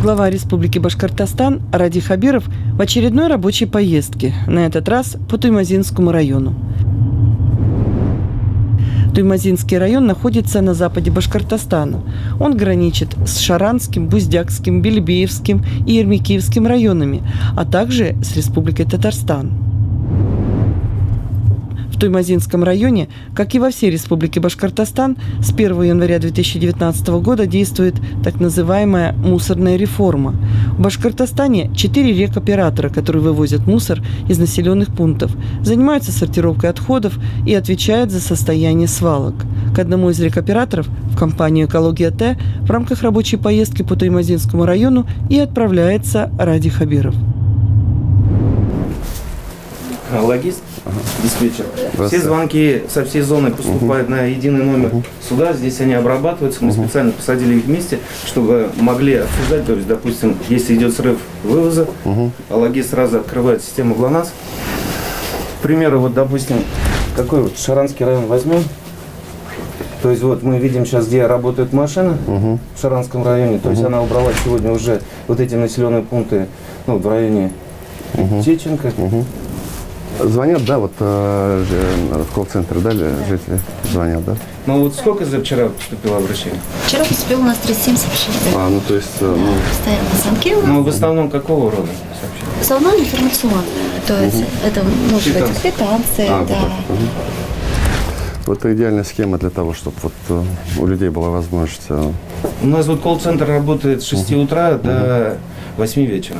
Глава Республики Башкортостан Ради Хабиров в очередной рабочей поездке, на этот раз по Туймазинскому району. Туймазинский район находится на западе Башкортостана. Он граничит с Шаранским, Буздякским, Белебеевским и Ермекиевским районами, а также с Республикой Татарстан. В Туймазинском районе, как и во всей Республике Башкортостан, с 1 января 2019 года действует так называемая мусорная реформа. В Башкортостане 4 рекоператора, которые вывозят мусор из населенных пунктов, занимаются сортировкой отходов и отвечают за состояние свалок. К одному из рекоператоров, в компанию «Экология Т», в рамках рабочей поездки по Туймазинскому району и отправляется Ради Хабиров. Логист, диспетчер. Все звонки со всей зоны поступают на единый номер суда. Здесь они обрабатываются. Мы специально посадили их вместе, чтобы могли обсуждать. То есть, допустим, если идет срыв вывоза, а логист сразу открывает систему ГЛОНАСС. К примеру, вот, допустим, какой вот Шаранский район возьмем. То есть вот мы видим сейчас, где работает машина в Шаранском районе. То есть она убрала сегодня уже вот эти населенные пункты, ну, в районе Чеченко. Звонят, да, вот в колл-центр, да, жители звонят, да? Ну вот сколько за вчера поступило обращение? Вчера поступило у нас 37 сообщений. Ну то есть... Постоянно звонки у нас. Ну в основном какого рода сообщения? В основном информационные. То есть это может быть квитанции, да. Вот это идеальная схема для того, чтобы вот у людей была возможность... У нас вот колл-центр работает с 6 утра до 8 вечера.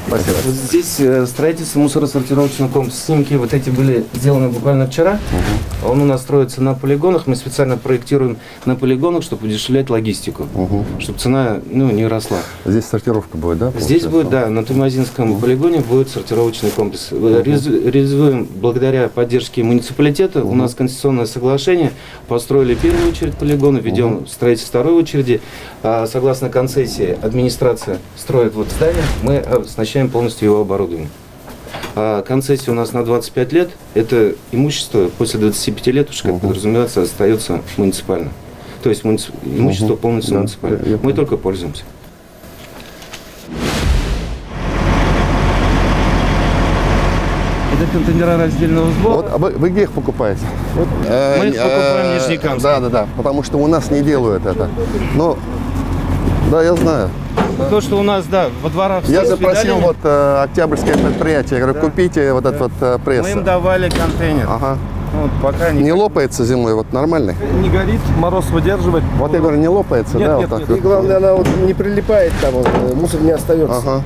Спасибо. Вот здесь строительство мусоросортировочного комплекса. Снимки вот эти были сделаны буквально вчера. Он у нас строится на полигонах. Мы специально проектируем на полигонах, чтобы удешевлять логистику, чтобы цена не росла. Здесь сортировка будет, да? Здесь будет, да, на Туймазинском полигоне будет сортировочный комплекс. Реализуем благодаря поддержке муниципалитета. У нас конституционное соглашение. Построили первую очередь полигона, ведем строительство второй очереди. Согласно концессии, администрация строит вот здание. Мы оснащаем полностью его оборудованием. Концессия у нас на 25 лет. Это имущество после 25 лет, уж как подразумевается, остается муниципально. То есть имущество полностью муниципальное. Мы только пользуемся. Это контейнера раздельного сбора. Вот, а вы где их покупаете? Вот, мы их покупаем в Нижнекамске. Да. Потому что у нас не делают это. Но, да, я знаю. То, что у нас, да, во дворах... Я запросил вот Октябрьское предприятие. Я говорю, купите вот этот вот пресс. Мы им давали контейнер. Вот, пока не лопается зимой, вот нормальный? Не горит, мороз выдерживает. Вот я говорю, не лопается, нет, да? Нет, вот нет. так. И главное, она вот не прилипает там, мусор не остается.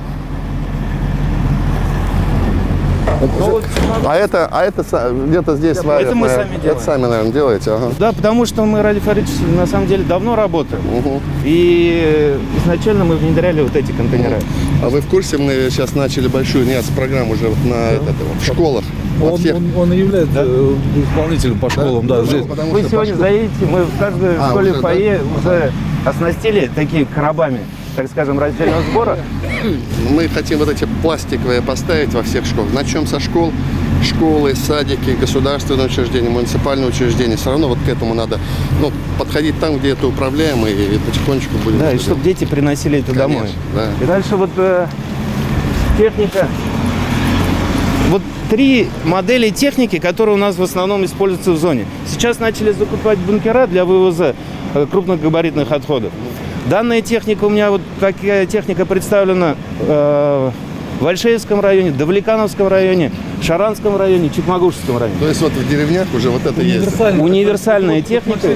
А это где-то здесь варят? Это мы сами делаем. Это сами, наверное, делаете? Да, потому что мы, Ради Фаридович, на самом деле давно работаем. И изначально мы внедряли вот эти контейнера. А вы в курсе, мы сейчас начали большую программу уже вот в школах? Он и является исполнителем по школам, да. Вы сегодня заедете, мы в каждой школе фойе уже оснастили такими коробами, так скажем, раздельного сбора. Мы хотим вот эти пластиковые поставить во всех школах. Начнем со школ, школы, садики, государственные учреждения, муниципальные учреждения. Все равно вот к этому надо подходить там, где это управляемо, и потихонечку будет. Да, и чтобы дети приносили это домой. Да. И дальше вот техника. Вот 3 модели техники, которые у нас в основном используются в зоне. Сейчас начали закупать бункера для вывоза крупногабаритных отходов. Данная техника, у меня вот такая техника представлена в Альшеевском районе, Давлекановском районе, Шаранском районе, Чекмагушевском районе. То есть вот в деревнях уже вот это есть? Универсальная техника.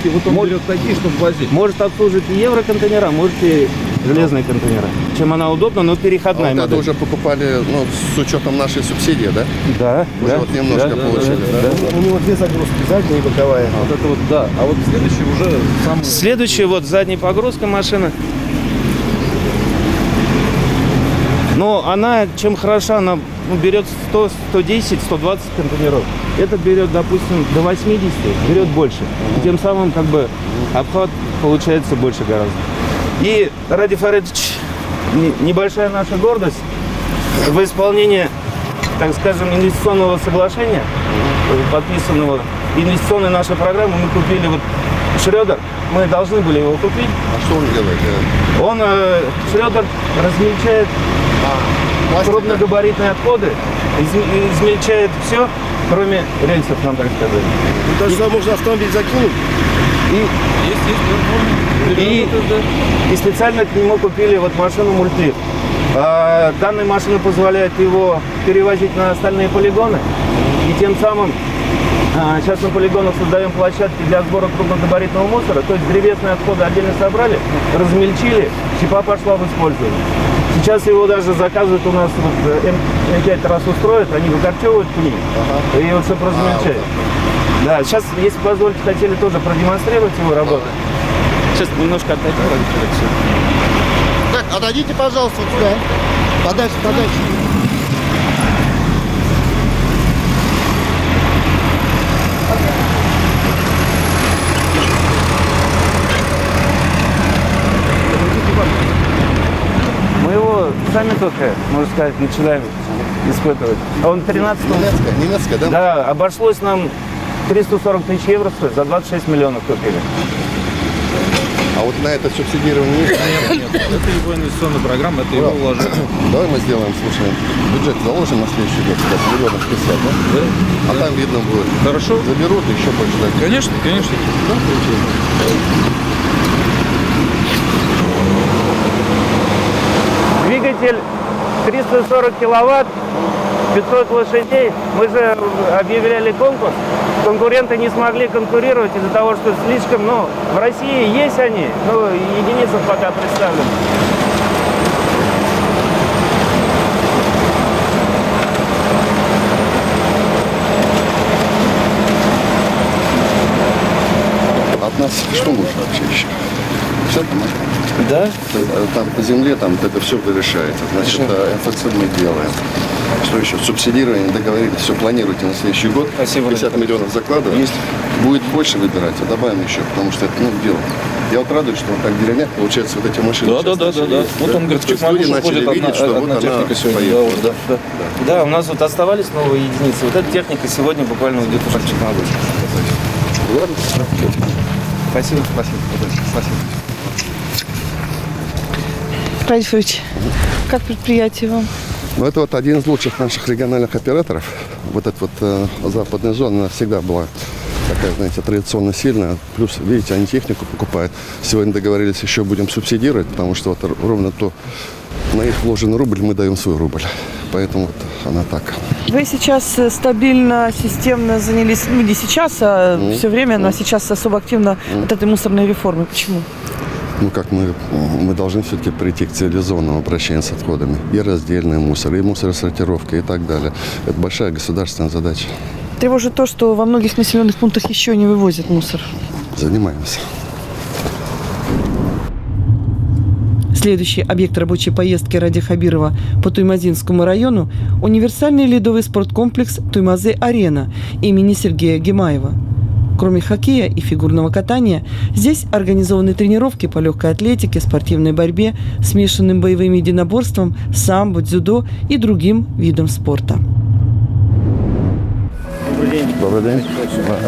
Вот он берет такие, чтобы возить. Может обслуживать и евроконтейнера, может и железные контейнера. Чем она удобна, но переходная вот модель. это уже покупали с учетом нашей субсидии, да? Да. Уже вот немножко получили, да? У него 2 загрузки, задняя и боковая. Вот это вот, да. А вот следующий уже сам... Следующая вот задняя погрузка машина. Но она, чем хороша, она берет 100, 110, 120 контейнеров. Это берет, допустим, до 80, берет больше. И тем самым как бы обхват получается больше гораздо. И, Ради Фаридович, небольшая наша гордость в исполнении, так скажем, инвестиционного соглашения, подписанного, инвестиционной нашей программы, мы купили вот Шредер, мы должны были его купить. А что он делает? Он, Шредер, размельчает крупногабаритные отходы, измельчает все, кроме рельсов, нам так сказали. Ну, то, что можно автомобиль закинуть. И специально к нему купили вот машину мульти. Данная машина позволяет его перевозить на остальные полигоны. И тем самым сейчас на полигонах создаем площадки для сбора крупногабаритного мусора. То есть древесные отходы отдельно собрали, размельчили, щепа пошла в использование. Сейчас его даже заказывают у нас, вот, М5 раз устроят, они выкорчевывают пни, и вот чтобы размельчать. Да, сейчас, если позволите, хотели тоже продемонстрировать его работу. Сейчас немножко отойдем. Так, отойдите, пожалуйста, вот сюда. Подальше, подальше. Мы его сами только, можно сказать, начинаем испытывать. А он 13-го... Немецкая, да? Да, обошлось нам 340 тысяч евро стоит, за 26 миллионов купили. А вот на это субсидирование есть? Нет, это его инвестиционная программа, это его вложение. Давай мы сделаем, слушай, бюджет заложим на следующий год, кстати, миллионов 50, да? Да? А там видно будет. Хорошо. Заберут и еще больше дать. Конечно, конечно. Двигатель 340 киловатт, 500 лошадей. Мы же объявляли конкурс. Конкуренты не смогли конкурировать из-за того, что слишком, ну, в России есть они, но единицы пока представлены. От нас что нужно вообще еще? Все там? Да? Там по земле там вот это все решается. Значит, МФЦ мы делаем. Что еще? Субсидирование, договорились, все планируйте на следующий год. Спасибо. 50 миллионов закладываем. Есть. Будет больше выбирать, а добавим еще, потому что это, ну, дело. Я вот радуюсь, что вот так в деревнях, получается, вот эти машины. Да. сейчас начали ездить, Вот он говорит, То есть чуть люди могу, начали уходит видеть, что вот одна она техника сегодня. поехала. Да, у нас вот оставались новые единицы. Вот эта техника сегодня буквально уйдет уже в Чернобыль. Ладно? Спасибо. Спасибо. Спасибо. Радифович, как предприятие вам? Ну, это вот один из лучших наших региональных операторов. Вот эта вот западная зона, она всегда была такая, знаете, традиционно сильная. Плюс, видите, они технику покупают. Сегодня договорились, еще будем субсидировать, потому что вот ровно то, на их вложенный рубль мы даем свой рубль. Поэтому вот она так. Вы сейчас стабильно, системно занялись, ну не сейчас, а все время, но сейчас особо активно от этой мусорной реформы. Почему? Ну, как мы должны все-таки прийти к цивилизованному обращению с отходами. И раздельный мусор, и мусоросортировка, и так далее. Это большая государственная задача. Тревожит то, что во многих населенных пунктах еще не вывозят мусор. Занимаемся. Следующий объект рабочей поездки Ради Хабирова по Туймазинскому району – универсальный ледовый спорткомплекс «Туймазы-Арена» имени Сергея Гемаева. Кроме хоккея и фигурного катания, здесь организованы тренировки по легкой атлетике, спортивной борьбе, смешанным боевым единоборством, самбо, дзюдо и другим видам спорта. Добрый день. Добрый день.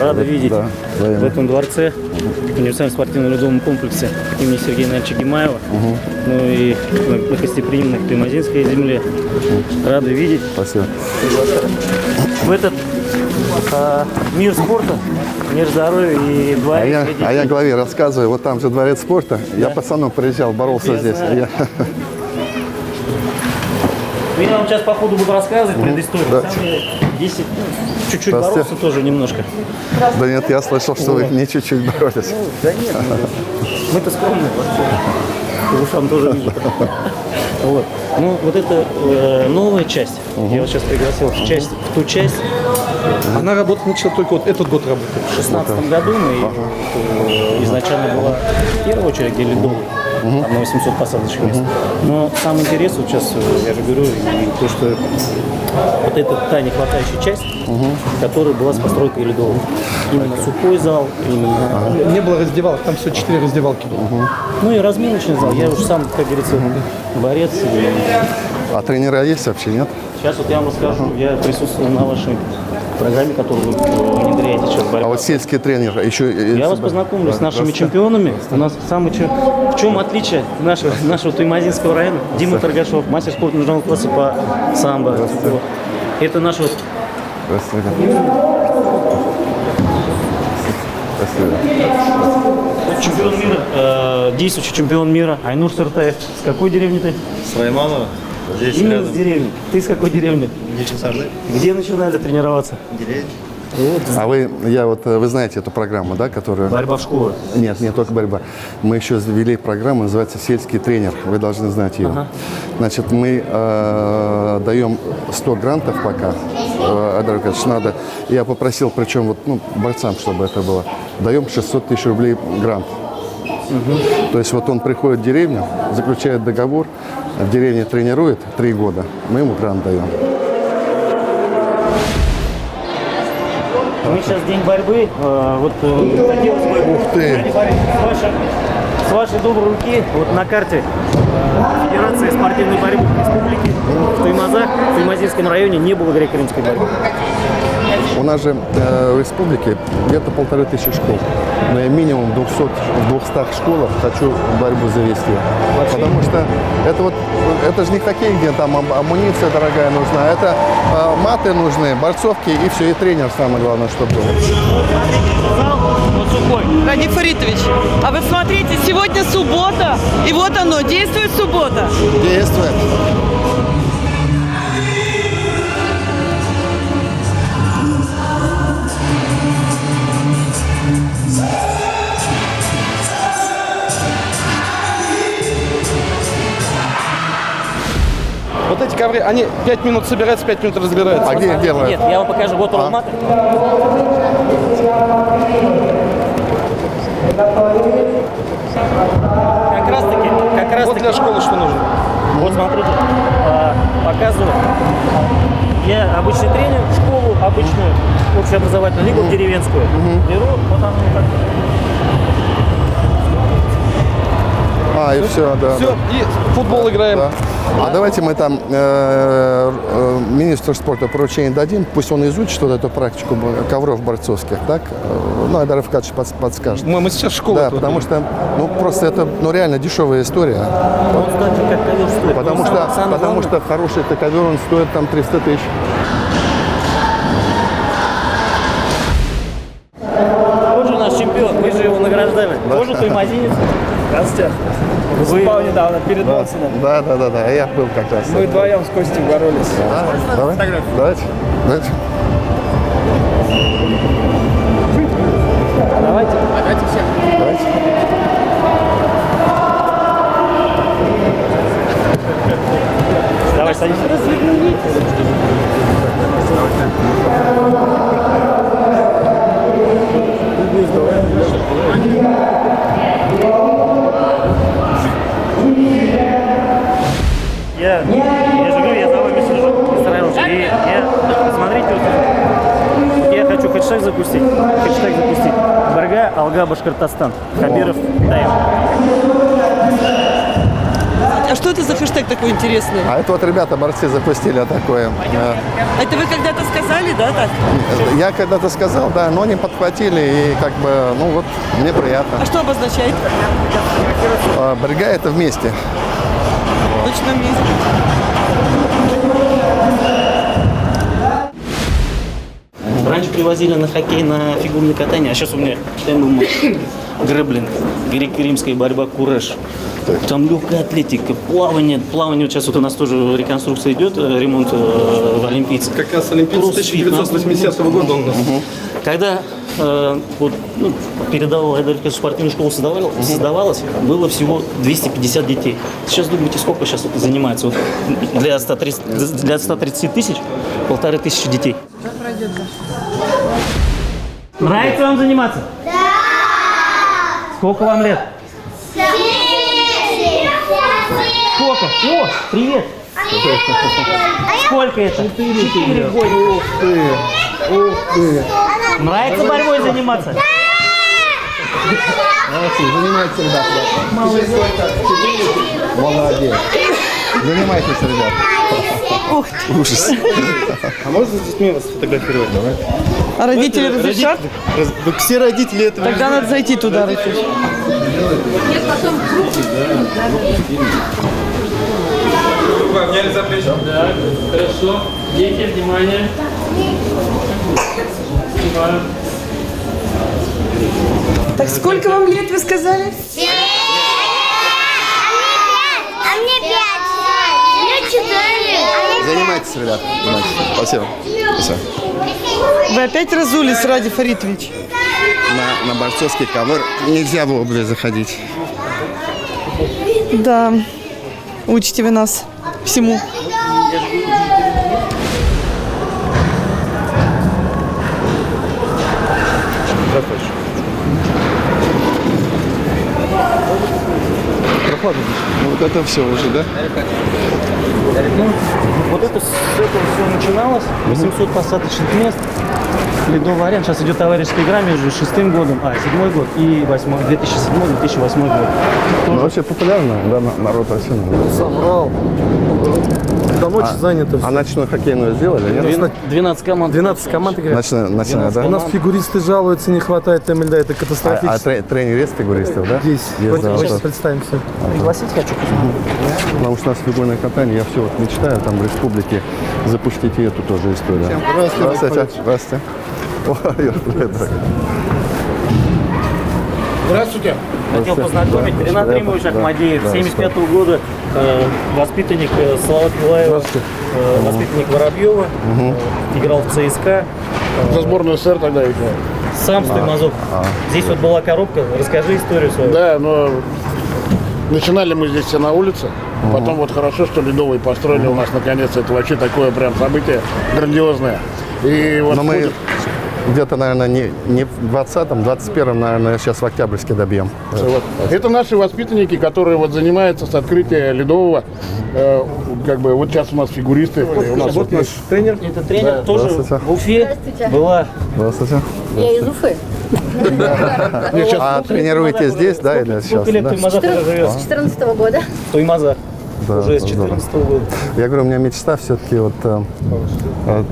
Рада видеть Да, в этом дворце, в универсальном спортивном ледовом комплексе имени Сергея Ивановича Гемаева. Ну и на гостеприимной Туймазинской земле. Рады видеть. Спасибо. В этот мир спорта, мир здоровья и дворец. А я главе рассказываю, вот там же дворец спорта. Я пацаном приезжал, боролся Я здесь. знаю. Я вам сейчас по ходу буду рассказывать предысторию. Да. На самом деле, здесь чуть-чуть Здравствуйте. боролся тоже немножко. Да нет, я слышал, что вы не чуть-чуть боролись. Да нет, мы-то скромные вообще. По ушам тоже вижу. Вот. Ну, вот это новая часть. Я вас сейчас пригласил в ту часть. Она работает, начала только вот этот год работает. В 2016 году мы изначально была в первую очередь где ледовый. Там на 800 посадочных мест. Но самый интерес, вот сейчас я же говорю, и то, что вот это та нехватающая часть, которая была с постройкой ледовой. Именно сухой зал, именно... Не было раздевалок, там все 4 раздевалки было. Ну и разминочный зал. Я уж сам, как говорится, борец. А тренера есть вообще, нет? Сейчас вот я вам расскажу. Я присутствую на вашей программе, которую вы внедряете сейчас. А вот сельский тренер еще... Я вас познакомлю с нашими чемпионами. У нас в чем отличие нашего Туймазинского района? Дима Торгашов, мастер спорта международного класса по самбо. Это наш вот... Здравствуйте. Чемпион мира, действующий чемпион мира Айнур Сартаев. С какой деревни ты? С Райманова. Здесь Именно рядом. с деревни. Ты с какой деревни? Где начинали тренироваться? А вы знаете эту программу, да, которую... Борьба в школе. Нет, не только борьба. Мы еще ввели программу, называется «Сельский тренер». Вы должны знать ее. Ага. Значит, мы даем 100 грантов пока. Айдар Аркадьевич, надо. Я попросил, причем борцам, чтобы это было. Даем 600 тысяч рублей грант. То есть вот он приходит в деревню, заключает договор, в деревне тренирует 3 года, мы ему грант даем. Мы сейчас день борьбы. Хотелось бы с вашей доброй руки вот на карте Федерации спортивной борьбы республики в Туймазах, в Туймазинском районе не было греко-римской борьбы. У нас же в республике где-то 1500 школ. Но я минимум в 200 школах хочу борьбу завести. Потому что это же не хоккей, где там амуниция дорогая нужна. Это маты нужны, борцовки и все, и тренер самое главное, чтобы был. Радик Фаритович, а вы смотрите, сегодня суббота, и вот оно, действует суббота. Действует. Вот эти ковры, они 5 минут собираются, 5 минут разбираются. А где их делают? Нет, я вам покажу. Вот он маты. Как раз Вот таки. для школы что нужно? Вот смотрите, показываю. Я обычный тренер, школу обычную, общеобразовательную, либо деревенскую. Беру, вот оно как. И все, да. Все, и в футбол играем. Да. А давайте мы там министру спорта поручение дадим, пусть он изучит вот эту практику ковров борцовских, так? Айдар Аркадьевич подскажет. Мы сейчас в школу. Да, потому что, просто это, реально дешевая история. Он, кстати, как ковер стоит. Потому что хороший ковер, он стоит там 300 тысяч. Вот же наш чемпион, мы же его награждали. Тоже туймазинец. Здравствуйте. Выступал недавно перед Монсином. Да, я был как раз. Мы вдвоем с Костей боролись. Давайте. Давайте всех. Давай, садись. Я же говорю, я за вами слежу, мистер Айнур. И смотрите, вот я хочу хэштег запустить. Барга, Алга, Башкортостан. Хабиров, Таев. А что это за хэштег такой интересный? А это вот ребята, борцы, запустили такое. Это вы когда-то сказали, да, так? Я когда-то сказал, да, но они подхватили, и мне приятно. А что обозначает? Брига — это вместе. Точно вместе. Раньше привозили на хоккей, на фигурное катание, а сейчас у меня ММА, грэблинг, греко-римская борьба, кураж. Там легкая атлетика, плавание. Плавание вот сейчас вот у нас тоже реконструкция идет, ремонт в Олимпийце. Как раз Олимпийцы 1980 года он у нас. Когда передавал Айдар спортивную школу создавалась, было всего 250 детей. Сейчас думаете, сколько сейчас это занимается? Вот для 130 тысяч 1500 детей. Нравится вам заниматься? Да! Сколько вам лет? 7! Сколько? О, привет! Сколько это? 4 года. Ух ты! Нравится борьбой заниматься? Да! Молодцы, занимайтесь, ребята. Молодец. Занимайтесь, ребят. Ужас. А можно с детьми вас сфотографировать? Давай. А родители разрешат? Все родители этого. Тогда надо зайти туда, Ратюш. Да, хорошо. Дети, внимание. Снимаю. Так сколько вам лет, вы сказали? А мне 5. Мне 4. Занимайтесь, ребят. Занимайтесь. Спасибо. Спасибо. Вы опять разулись, Ради Фаритович? На борцовский ковер нельзя было бы заходить. Да. Учите вы нас всему. Ну, вот это все уже, да? Вот это, с этого все начиналось. 800 посадочных мест. Ледовый аренд. Сейчас идет товарищеская игра между 6-м годом, 7-й год и 2007-2008 год. Ну, вообще популярно, да, народ вообще. Собрал. До ночи занято. А ночную хоккейную сделали, нет? 12 команд. 12 команд играют. Ночная, да? У нас фигуристы жалуются, не хватает там льда, это А катастрофически. тренер есть фигуристов, да? Есть. Есть, да, Сейчас вот. представимся. Пригласить хочу. Потому что у нас фигурное катание, я все вот мечтаю там в республике запустить и эту тоже историю. Здравствуйте. Здравствуйте. Ой, привет, дорогой. Здравствуйте. Хотел познакомить. Ренат Римович Ахмадеев, 75-го года, воспитанник Слава Пилаева, воспитанник Воробьева, играл в ЦСКА. За сборную СССР тогда играл. Сам с Тоймазов. Здесь вот была коробка. Расскажи историю свою. Да, но начинали мы здесь все на улице. Потом вот хорошо, что Ледовый построили у нас наконец. Это вообще такое прям событие грандиозное. И вот Но мы где-то, наверное, не в 20-м, 21-м, наверное, сейчас в Октябрьске добьем. вот. Это наши воспитанники, которые вот занимаются с открытия Ледового. Как бы вот сейчас у нас фигуристы. У нас Вот наш тренер. Это тренер тоже здравствуйте. в Уфе была. Здравствуйте. Я из Уфы. А тренируете здесь, да, или сейчас? Сколько лет Да? Тоймазов уже живет? С 14 года. Тоймаза. Да, Уже с здорово. 14 года. Я говорю, у меня мечта все-таки вот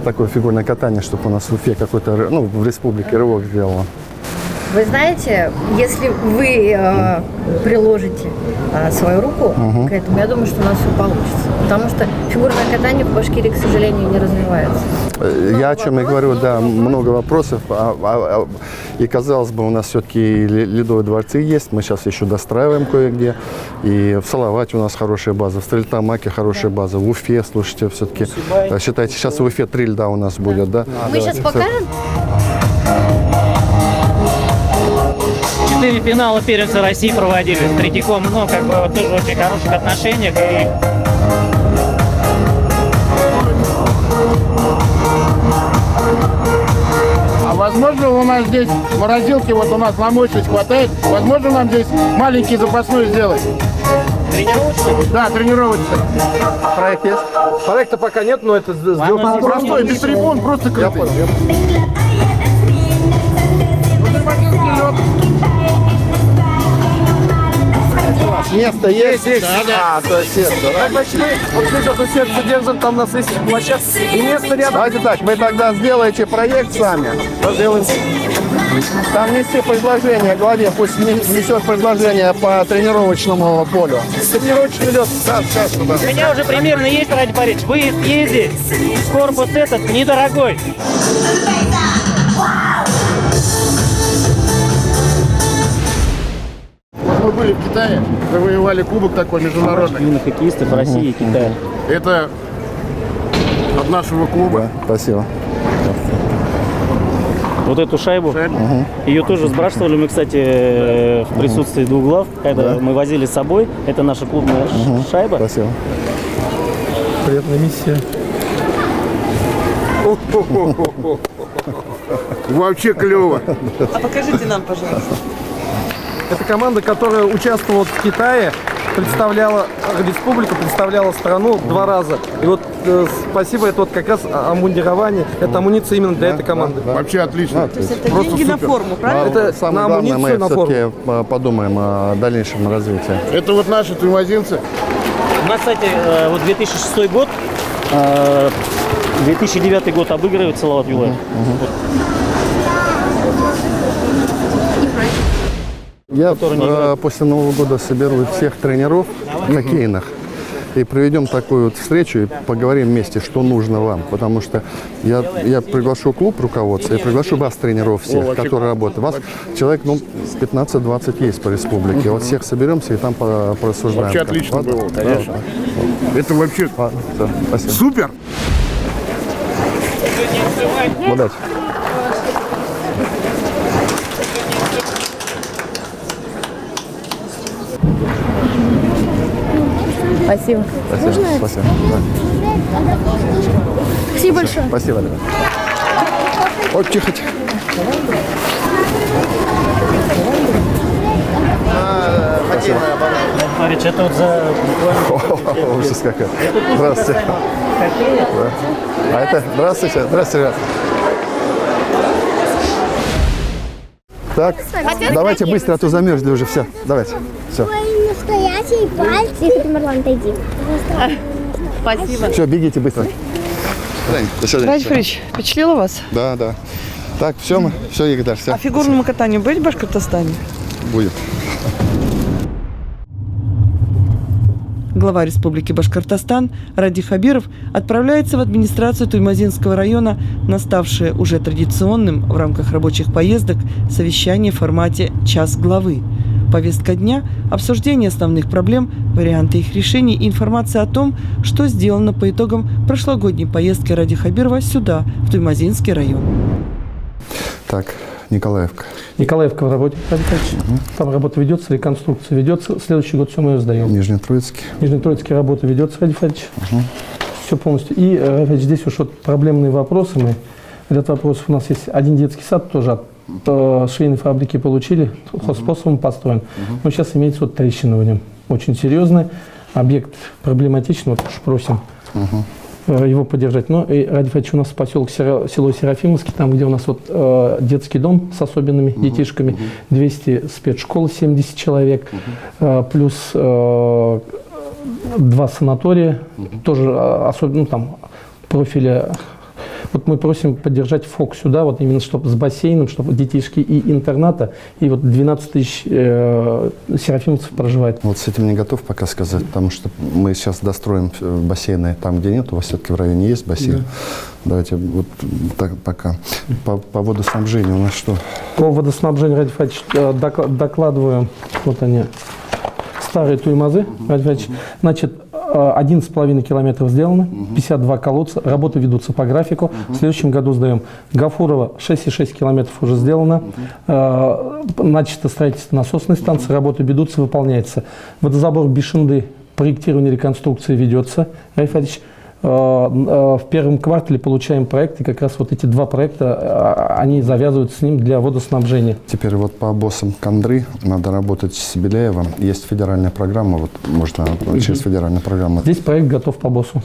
такое фигурное катание, чтобы у нас в Уфе какой-то, ну, в республике рывок сделало. Вы знаете, если вы приложите свою руку к этому, я думаю, что у нас все получится. Потому что фигурное катание в Башкирии, к сожалению, не развивается. Я о чем и говорю, да, много вопросов. И казалось бы, у нас все-таки ледовые дворцы есть. Мы сейчас еще достраиваем кое-где. И в Салавате у нас хорошая база, в Стерлитамаке хорошая база, в Уфе, слушайте, все-таки. Считайте, сейчас в Уфе 3 льда у нас будет, да? Мы сейчас покажем. 4 финала первенства России проводили с Третьяком, ну, как бы, вот, тоже в очень хороших отношениях. И А возможно у нас здесь морозилки, вот у нас на мощность хватает. Возможно нам здесь маленький запасной сделать. тренировочный. Да, тренировочный. Проект есть? Проекта пока нет, но это сделано. Простой, без трибун, просто крытый. Место есть? Да. То есть есть, да? Значит, мы вот здесь вот сердце держим, там у нас есть площадка и место рядом. Давайте так, вы тогда сделаете проект сами. Сделаем. Там нести предложение главе, пусть несет предложение по тренировочному полю. Тренировочный лед. Да, сейчас туда. У меня уже примерно есть, Ради Фаритович, выезд ездить. Корпус этот недорогой. Мы были в Китае, завоевали кубок такой международный. Юных хоккеистов России и Китая. Это от нашего клуба. Да, спасибо. Вот эту шайбу, ее тоже сбрасывали мы, кстати, в присутствии двух глав, когда мы возили с собой. Это наша клубная шайба. Спасибо. Приятная миссия. Вообще клево. А покажите нам, пожалуйста. Это команда, которая участвовала в Китае, представляла республику, представляла страну 2 раза. И вот спасибо, это вот как раз обмундирование, это амуниция именно для этой команды. Вообще отлично. То есть это деньги на форму, правильно? Это Самое на главное, мы амуницию, на форму. все-таки подумаем о дальнейшем развитии. Это вот наши тумазинцы. У нас, кстати, вот 2006 год, 2009 год обыгрывает Салават Юлаев. Я после Нового года соберу всех тренеров хоккейных и проведем такую вот встречу и поговорим вместе, что нужно вам. Потому что я приглашу клуб руководства и приглашу вас, тренеров всех, которые работают. Вас человек, 15-20 есть по республике. Вот всех соберемся и там порассуждаем. Вообще отлично было, конечно. Да. Это вообще Спасибо. супер! Удачи. Спасибо. Спасибо. Спасибо. Да. Спасибо большое. Спасибо, ребят. Ой, тихо, тихо. Спасибо. Марич, это вот за буквально... Ужас какой. Здравствуйте. Да. А это... Здравствуйте. Здравствуйте, ребят. Так, давайте быстро, а то замерзли уже. Все, давайте. Все. Настоящие пальцы. Игорь Марлан, отойди. Спасибо. Все, бегите быстро. До свидания. Радик Фаридович, впечатлило вас? Да, да. Так, все, Игорь, все. А фигурному катанию быть в Башкортостане? Будет. Глава Республики Башкортостан Ради Хабиров отправляется в администрацию Туймазинского района на ставшее уже традиционным в рамках рабочих поездок совещание в формате «Час главы». Повестка дня – обсуждение основных проблем, варианты их решений и информация о том, что сделано по итогам прошлогодней поездки Ради Хабирова сюда, в Туймазинский район. Так, Николаевка. Николаевка в работе. Там работа ведется, реконструкция ведется. Следующий год все мы ее сдаем. Нижнетроицкий. Нижнетроицкий работа ведется, Радик Фаридович. Все полностью. И, Радик, здесь уж вот проблемные вопросы. Ряд вопросов у нас есть. Один детский сад тоже от швейной фабрики получили, хозспособом построен. Но сейчас имеется вот трещина в нем. Очень серьезная. Объект проблематичный, вот уж просим его поддержать. Но и, Радик Фаридович, у нас поселок село Серафимовский, там, где у нас вот детский дом с особенными детишками, 200 спецшкол, 70 человек, плюс 2 санатория, тоже особенно там профиля. Вот мы просим поддержать ФОК сюда, вот именно чтобы с бассейном, чтобы детишки и интерната, и вот 12 тысяч серафимцев проживает. Вот с этим не готов пока сказать, потому что мы сейчас достроим бассейны там, где нет, у вас все-таки в районе есть бассейн. Да. Давайте вот так пока. По водоснабжению у нас что? По водоснабжению, Радик Фаридович, докладываю, вот они, старые Туймазы, Радик Фаридович, значит, 11,5 километров сделано, 52 колодца, работы ведутся по графику. В следующем году сдаем. Гафурова 6,6 километров уже сделано. Начато строительство насосной станции, работы ведутся, выполняется. Водозабор Бишинды, проектирование реконструкции ведется. Радик Фаридович, в первом квартале получаем проект, и как раз вот эти два проекта, они завязываются с ним для водоснабжения. Теперь вот по боссам Кандры надо работать с Беляевым. Есть федеральная программа, вот можно через федеральную программу. Здесь проект готов по боссу.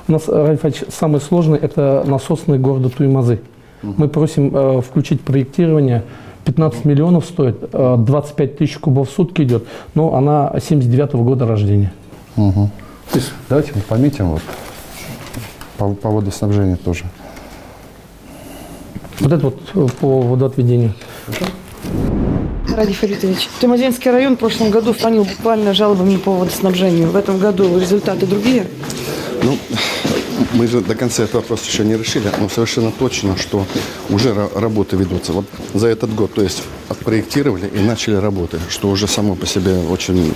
У нас, Радик Фаридович, самое сложное – это насосные города Туймазы. Мы просим включить проектирование. 15 миллионов стоит, 25 тысяч кубов в сутки идет, но она 79-го года рождения. То есть, давайте мы пометим вот. По водоснабжению тоже. Вот это вот по водоотведению. Радик Фаридович, Туймазинский район в прошлом году фанил буквально жалобами по водоснабжению. В этом году результаты другие? Ну, мы же до конца этот вопрос еще не решили, но совершенно точно, что уже работы ведутся. Вот за этот год, то есть отпроектировали и начали работы, что уже само по себе очень...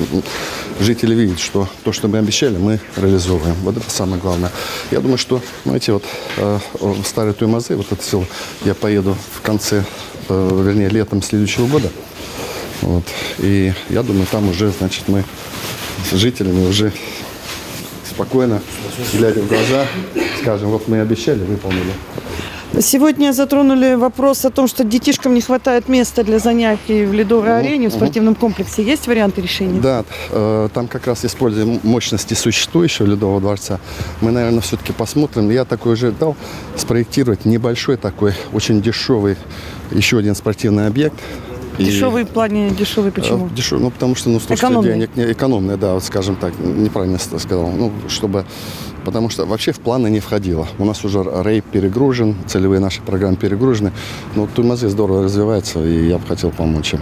Жители видят, что то, что мы обещали, мы реализовываем. Вот это самое главное. Я думаю, что, знаете, вот в Старой Туймазы, вот это село, я поеду в конце, вернее, летом следующего года. Вот. И я думаю, там уже, значит, мы с жителями уже спокойно, глядя в глаза, скажем, вот мы обещали, выполнили. Сегодня затронули вопрос о том, что детишкам не хватает места для занятий в ледовой арене, в спортивном комплексе. Есть варианты решения? Да, там как раз используя мощности существующего ледового дворца, мы, наверное, все-таки посмотрим. Я такой уже дал спроектировать небольшой такой, очень дешевый, еще один спортивный объект. И- Дешевый в плане дешевый почему? Ну, потому что, слушайте, Экономный. денег не экономные, да, вот скажем так, неправильно сказал. Потому что вообще в планы не входило. У нас уже рейп перегружен, целевые наши программы перегружены. Но Туймазе здорово развивается, и я бы хотел помочь им.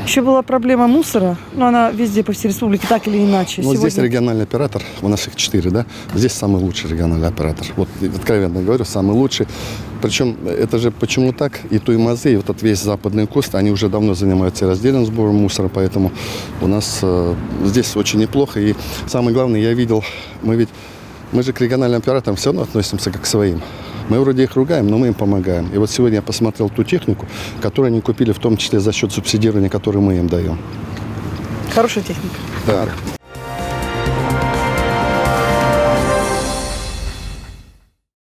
Еще была проблема мусора, но она везде по всей республике так или иначе. Вот здесь региональный оператор, у нас их 4, да? Здесь самый лучший региональный оператор. Вот откровенно говорю, самый лучший. Причем это же почему так? И Туймазе, и вот этот весь западный куст, они уже давно занимаются раздельным сбором мусора, поэтому у нас здесь очень неплохо. И самое главное, я видел, мы же к региональным операторам все равно относимся как к своим. Мы вроде их ругаем, но мы им помогаем. И вот сегодня я посмотрел ту технику, которую они купили, в том числе за счет субсидирования, которое мы им даем. Хорошая техника. Да.